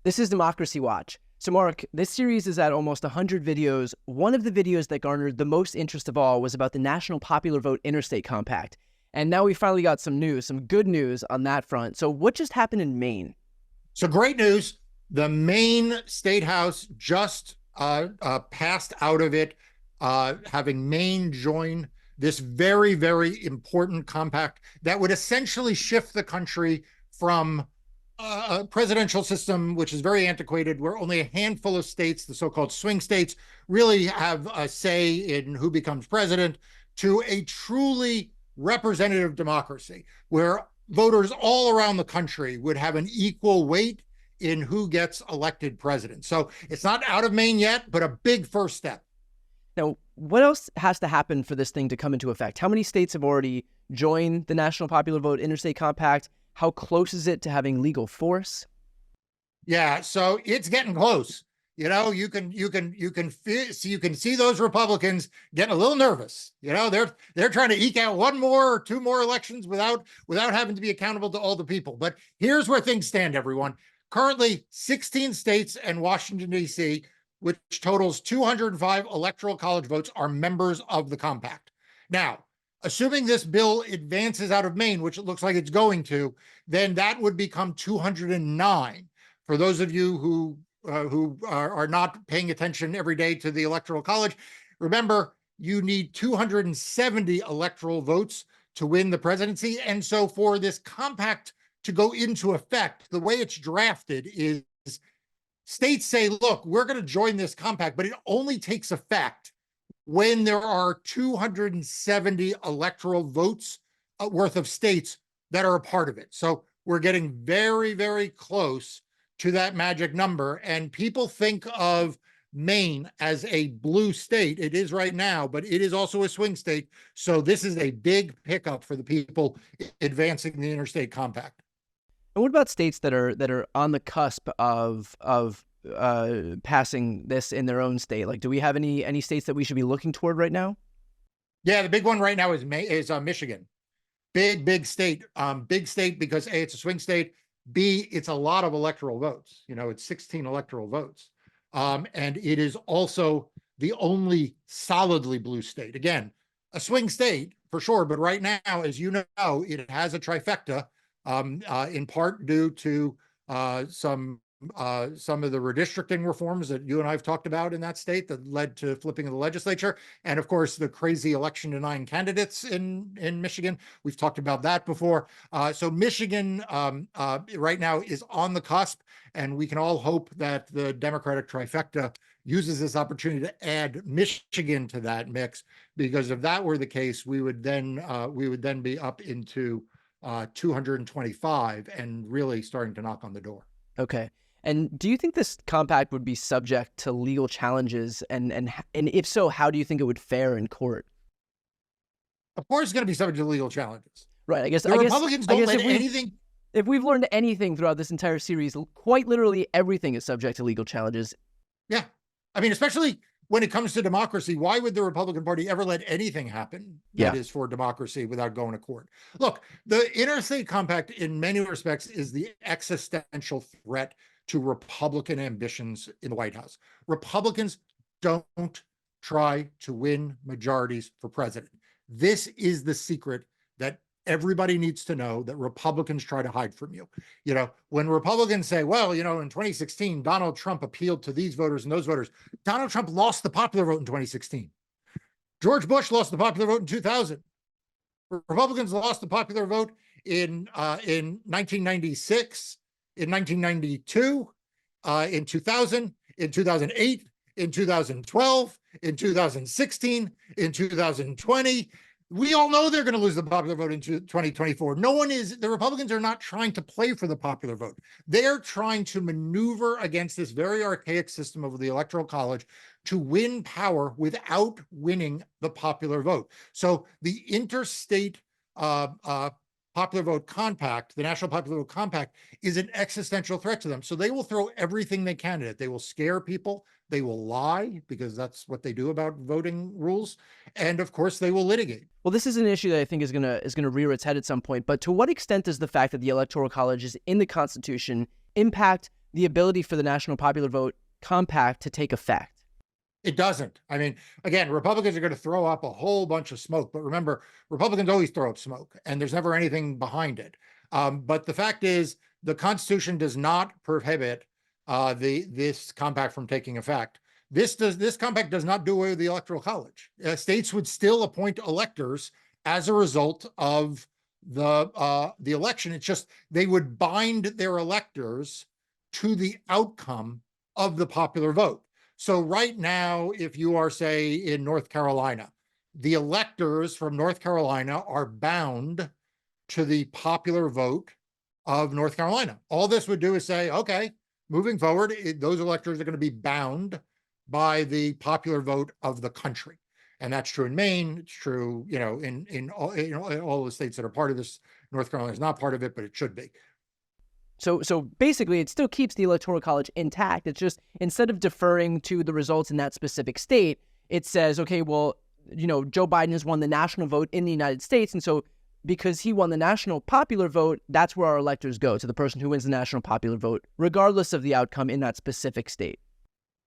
This is Democracy Watch. So Marc, this series is at almost 100 videos. One of the videos that garnered the most interest of all was about the National Popular Vote Interstate Compact. And now we finally got some news, some good news on that front. So what just happened in Maine? So great news. The Maine State House just passed out of it, having Maine join this very, very important compact that would essentially shift the country from a presidential system, which is very antiquated, where only a handful of states, the so-called swing states, really have a say in who becomes president, to a truly representative democracy, where voters all around the country would have an equal weight in who gets elected president. So it's not out of Maine yet, but a big first step. Now, what else has to happen for this thing to come into effect? How many states have already joined the National Popular Vote Interstate Compact? How close is it to having legal force? Yeah, so it's getting close. You know, you can see those Republicans getting a little nervous. You know, they're trying to eke out one more or two more elections without having to be accountable to all the people. But here's where things stand, everyone. Currently, 16 states and Washington, D.C., which totals 205 electoral college votes, are members of the compact. Now, assuming this bill advances out of Maine, which it looks like it's going to, then that would become 209. For those of you who are not paying attention every day to the Electoral College, remember, you need 270 electoral votes to win the presidency. And so for this compact to go into effect, the way it's drafted is states say, look, we're going to join this compact, but it only takes effect when there are 270 electoral votes worth of states that are a part of it. So we're getting very, very close to that magic number. And people think of Maine as a blue state. It is right now, but it is also a swing state. So this is a big pickup for the people advancing the interstate compact. And what about states that are on the cusp of passing this in their own state? Like, do we have any states that we should be looking toward right now? Yeah, the big one right now is Michigan. Big state. Big state because A, it's a swing state. B, it's a lot of electoral votes. You know, it's 16 electoral votes. And it is also the only solidly blue state. Again, a swing state for sure, but right now, as you know, it has a trifecta, in part due to some of the redistricting reforms that you and I have talked about in that state that led to flipping of the legislature. And of course, the crazy election denying candidates in Michigan. We've talked about that before. So Michigan right now is on the cusp, and we can all hope that the Democratic trifecta uses this opportunity to add Michigan to that mix, because if that were the case, we would then be up into 225 and really starting to knock on the door. Okay. And do you think this compact would be subject to legal challenges? And if so, how do you think it would fare in court? Of course, it's going to be subject to legal challenges. Right. I guess Republicans don't let anything. If we've learned anything throughout this entire series, quite literally everything is subject to legal challenges. Yeah. I mean, especially when it comes to democracy, why would the Republican Party ever let anything happen that is for democracy without going to court? Look, the interstate compact in many respects is the existential threat to Republican ambitions in the White House. Republicans don't try to win majorities for president. This is the secret that everybody needs to know, that Republicans try to hide from you. You know, when Republicans say, well, you know, in 2016, Donald Trump appealed to these voters and those voters. Donald Trump lost the popular vote in 2016. George Bush lost the popular vote in 2000. Republicans lost the popular vote in 1996, in 1992, in 2000, in 2008, in 2012, in 2016, in 2020. We all know they're going to lose the popular vote in 2024. The Republicans are not trying to play for the popular vote. They're trying to maneuver against this very archaic system of the Electoral College to win power without winning the popular vote. So the interstate popular vote compact, the National Popular Vote Compact, is an existential threat to them. So they will throw everything they can at it. They will scare people. They will lie, because that's what they do about voting rules. And of course, they will litigate. Well, this is an issue that I think is gonna rear its head at some point. But to what extent does the fact that the Electoral College is in the Constitution impact the ability for the National Popular Vote Compact to take effect? It doesn't. I mean, again, Republicans are going to throw up a whole bunch of smoke, but remember, Republicans always throw up smoke, and there's never anything behind it. But the fact is, the Constitution does not prohibit this compact from taking effect. This compact does not do away with the Electoral College. States would still appoint electors as a result of the election. It's just they would bind their electors to the outcome of the popular vote. So right now, if you are, say, in North Carolina, the electors from North Carolina are bound to the popular vote of North Carolina. All this would do is say, okay, moving forward, those electors are going to be bound by the popular vote of the country. And that's true in Maine. It's true, in all the states that are part of this. North Carolina is not part of it, but it should be. So basically, it still keeps the Electoral College intact. It's just instead of deferring to the results in that specific state, it says, okay, well, Joe Biden has won the national vote in the United States. And so because he won the national popular vote, that's where our electors go, to the person who wins the national popular vote, regardless of the outcome in that specific state.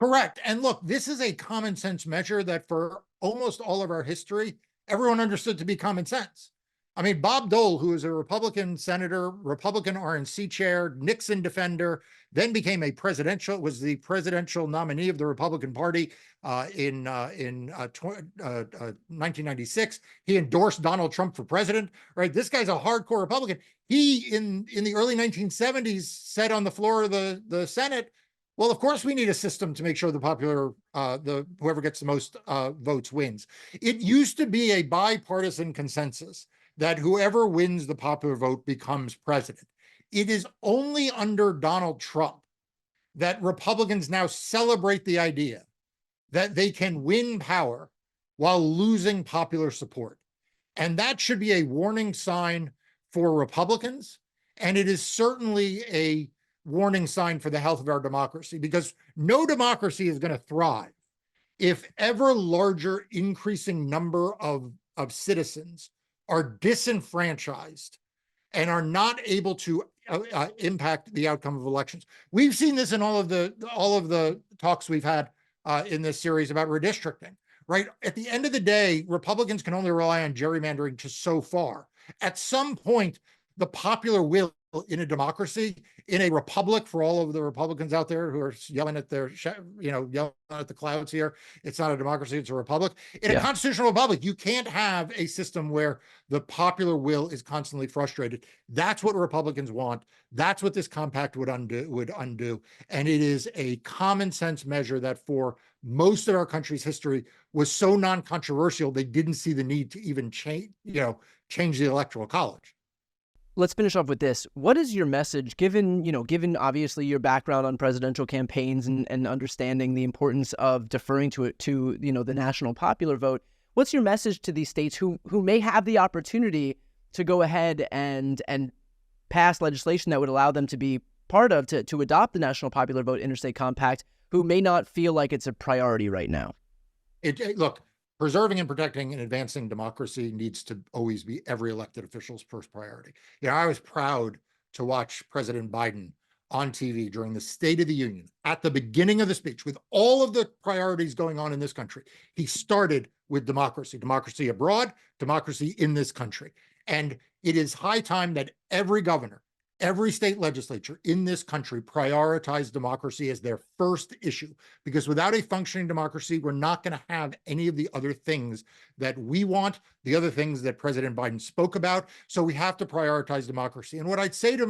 Correct. And look, this is a common sense measure that for almost all of our history, everyone understood to be common sense. I mean, Bob Dole, who was a Republican senator, Republican RNC chair, Nixon defender, then became was the presidential nominee of the Republican Party in 1996. He endorsed Donald Trump for president, right? This guy's a hardcore Republican. He, in the early 1970s, said on the floor of the Senate, well, of course we need a system to make sure the popular, whoever gets the most votes wins. It used to be a bipartisan consensus that whoever wins the popular vote becomes president. It is only under Donald Trump that Republicans now celebrate the idea that they can win power while losing popular support. And that should be a warning sign for Republicans. And it is certainly a warning sign for the health of our democracy, because no democracy is going to thrive if ever larger increasing number of citizens are disenfranchised and are not able to impact the outcome of elections. We've seen this in all of the talks we've had in this series about redistricting, right? At the end of the day, Republicans can only rely on gerrymandering to so far. At some point, the popular will in a democracy, in a republic, for all of the Republicans out there who are yelling at yelling at the clouds here, it's not a democracy, it's a republic. In a constitutional republic, you can't have a system where the popular will is constantly frustrated. That's what Republicans want. That's what this compact would undo. And it is a common sense measure that for most of our country's history was so non-controversial, they didn't see the need to even change the Electoral College. Let's finish off with this. What is your message, given obviously your background on presidential campaigns and understanding the importance of deferring to the national popular vote? What's your message to these states who may have the opportunity to go ahead and pass legislation that would allow them to be part of, to adopt the National Popular Vote Interstate Compact, who may not feel like it's a priority right now? Look, preserving and protecting and advancing democracy needs to always be every elected official's first priority. I was proud to watch President Biden on TV during the State of the Union at the beginning of the speech, with all of the priorities going on in this country. He started with democracy abroad, democracy in this country. And it is high time that every governor, every state legislature in this country prioritize democracy as their first issue, because without a functioning democracy, we're not going to have any of the other things that we want, the other things that President Biden spoke about. So we have to prioritize democracy. And what I'd say to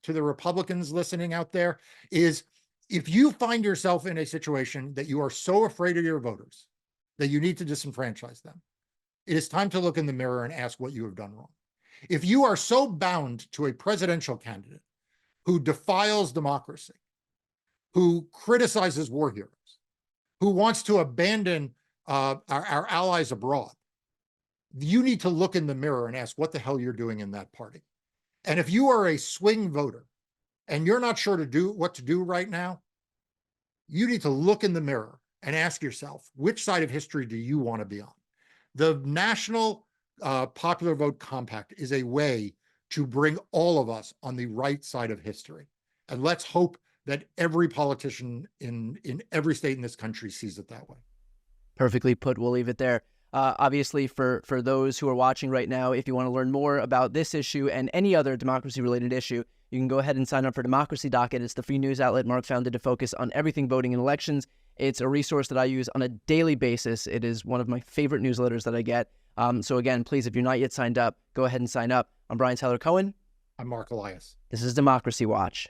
the Republicans listening out there is, if you find yourself in a situation that you are so afraid of your voters that you need to disenfranchise them, it is time to look in the mirror and ask what you have done wrong. If you are so bound to a presidential candidate who defiles democracy, who criticizes war heroes, who wants to abandon our allies abroad, you need to look in the mirror and ask what the hell you're doing in that party. And if you are a swing voter and you're not sure what to do right now, you need to look in the mirror and ask yourself, which side of history do you want to be on? The National Popular Vote Compact is a way to bring all of us on the right side of history. And let's hope that every politician in every state in this country sees it that way. Perfectly put. We'll leave it there. Obviously, for those who are watching right now, if you want to learn more about this issue and any other democracy-related issue, you can go ahead and sign up for Democracy Docket. It's the free news outlet Marc founded to focus on everything voting and elections. It's a resource that I use on a daily basis. It is one of my favorite newsletters that I get. So again, please, if you're not yet signed up, go ahead and sign up. I'm Brian Tyler Cohen. I'm Marc Elias. This is Democracy Watch.